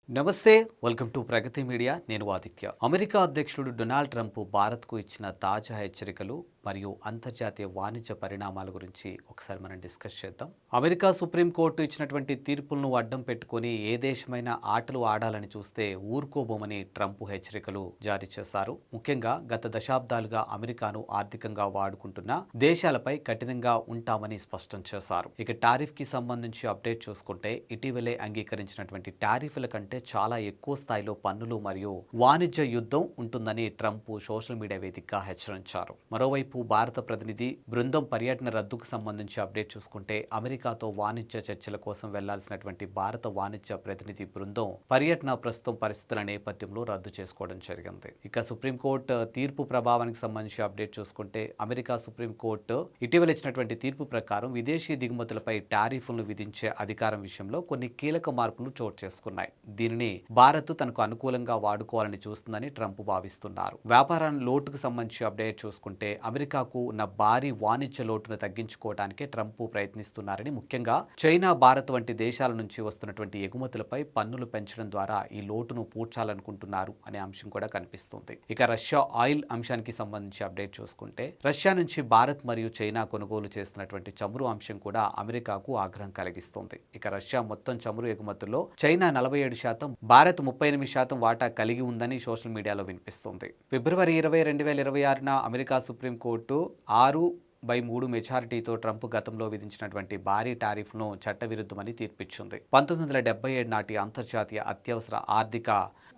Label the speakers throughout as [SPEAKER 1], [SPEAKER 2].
[SPEAKER 1] నమస్తే, welcome to Pragati media. నేను Aditya. America అధ్యక్షుడు డొనాల్డ్ ట్రంప్ భారత్కు ఇచ్చిన తాజా హెచ్చరికలు మరియు అంతర్జాతీయ వాణిజ్య పరిణామాల గురించి ఒకసారి మనం డిస్కస్ చేద్దాం. అమెరికా సుప్రీంకోర్టు ఇచ్చినటువంటి తీర్పులను అడ్డం పెట్టుకొని ఏ దేశమైనా ఆటలు ఆడాలని చూస్తే ఊరుకోబోమని ట్రంప్ హెచ్చరికలు జారీ చేశారు. ముఖ్యంగా గత దశాబ్దాలుగా అమెరికాను ఆర్థికంగా వాడుకుంటున్న దేశాలపై కఠినంగా ఉంటామని స్పష్టం చేశారు. ఇక టారిఫ్ కి సంబంధించి అప్డేట్ చూసుకుంటే ఇటీవలే అంగీకరించినటువంటి టారిఫ్ల కంటే చాలా ఎక్కువ స్థాయిలో పన్నులు మరియు వాణిజ్య యుద్ధం ఉంటుందని ట్రంప్ సోషల్ మీడియా వేదికగా హెచ్చరించారు. మరోవైపు భారత ప్రతినిధి బృందం పర్యటన రద్దుకు సంబంధించి అప్డేట్ చూసుకుంటే అమెరికాతో వాణిజ్య చర్చల కోసం వెళ్లాల్సినటువంటి భారత వాణిజ్య ప్రతినిధి బృందం పర్యటన ప్రస్తుతం పరిస్థితుల నేపథ్యంలో రద్దు చేసుకోవడం జరిగింది. ఇక సుప్రీంకోర్టు తీర్పు ప్రభావానికి సంబంధించి అప్డేట్ చూసుకుంటే అమెరికా సుప్రీంకోర్టు ఇటీవల ఇచ్చినటువంటి తీర్పు ప్రకారం విదేశీ దిగుమతులపై టారిఫ్లను విధించే అధికారం విషయంలో కొన్ని కీలక మార్పులు చోటు చేసుకున్నాయి. దీనిని భారత్ తనకు అనుకూలంగా వాడుకోవాలని చూస్తుందని ట్రంప్ భావిస్తున్నారు. వ్యాపార లోటుకు సంబంధించి అప్డేట్ చూసుకుంటే అమెరికాకు ఉన్న భారీ వాణిజ్య లోటును తగ్గించుకోవడానికే ట్రంప్ ప్రయత్నిస్తున్నారని, ముఖ్యంగా చైనా, భారత్ వంటి దేశాల నుంచి వస్తున్నటువంటి ఎగుమతులపై పన్నులు పెంచడం ద్వారా ఈ లోటును పూడ్చాలనుకుంటున్నారు అనే అంశం కూడా కనిపిస్తుంది. ఇక రష్యా ఆయిల్ అంశానికి సంబంధించి అప్డేట్ చూసుకుంటే రష్యా నుంచి భారత్ మరియు చైనా కొనుగోలు చేస్తున్నటువంటి చమురు అంశం కూడా అమెరికాకు ఆగ్రహం కలిగిస్తుంది. ఇక రష్యా మొత్తం చమురు ఎగుమతుల్లో చైనా 47%, భారత్ 38% వాటా కలిగి ఉందని సోషల్ మీడియాలో వినిపిస్తుంది. ఫిబ్రవరి 20, 2026న అమెరికా సుప్రీంకోర్టు 6/3 మెజారిటీతో ట్రంప్ గతంలో విధించినటువంటి భారీ టారిఫ్ను చట్టవిరుద్ధమని తీర్పిచ్చింది. 1977 నాటి అంతర్జాతీయ అత్యవసర ఆర్థిక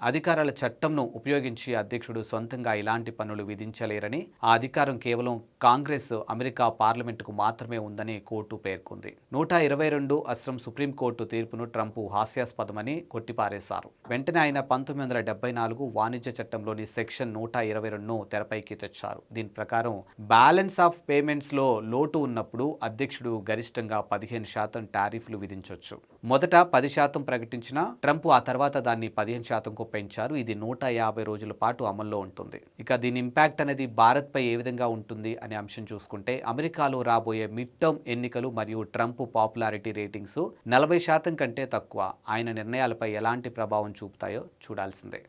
[SPEAKER 1] అధికారాల చట్టంను ఉపయోగించి అధ్యక్షుడు సొంతంగా ఇలాంటి పన్నులు విధించలేరని, ఆ అధికారం కేవలం కాంగ్రెస్, అమెరికా పార్లమెంటుకు మాత్రమే ఉందని కోర్టు పేర్కొంది. 122 అస్రం సుప్రీంకోర్టు తీర్పును ట్రంప్ హాస్యాస్పదమని కొట్టిపారేశారు. వెంటనే ఆయన 1974 వాణిజ్య చట్టంలోని సెక్షన్ 122ను తెరపైకి తెచ్చారు. దీని ప్రకారం బ్యాలెన్స్ ఆఫ్ పేమెంట్స్లో లోటు ఉన్నప్పుడు అధ్యక్షుడు గరిష్టంగా 15% టారిఫ్లు విధించవచ్చు. మొదట 10% ప్రకటించిన ట్రంప్ ఆ తర్వాత దాన్ని 15% పెంచారు. ఇది 150 రోజుల పాటు అమల్లో ఉంటుంది. ఇక దీని ఇంపాక్ట్ అనేది భారత్ పై ఏ విధంగా ఉంటుంది అనే అంశం చూసుకుంటే అమెరికాలో రాబోయే మిడ్ టర్మ్ ఎన్నికలు మరియు ట్రంప్ పాపులారిటీ రేటింగ్స్ 40% కంటే తక్కువ. ఆయన నిర్ణయాలపై ఎలాంటి ప్రభావం చూపుతాయో చూడాల్సిందే.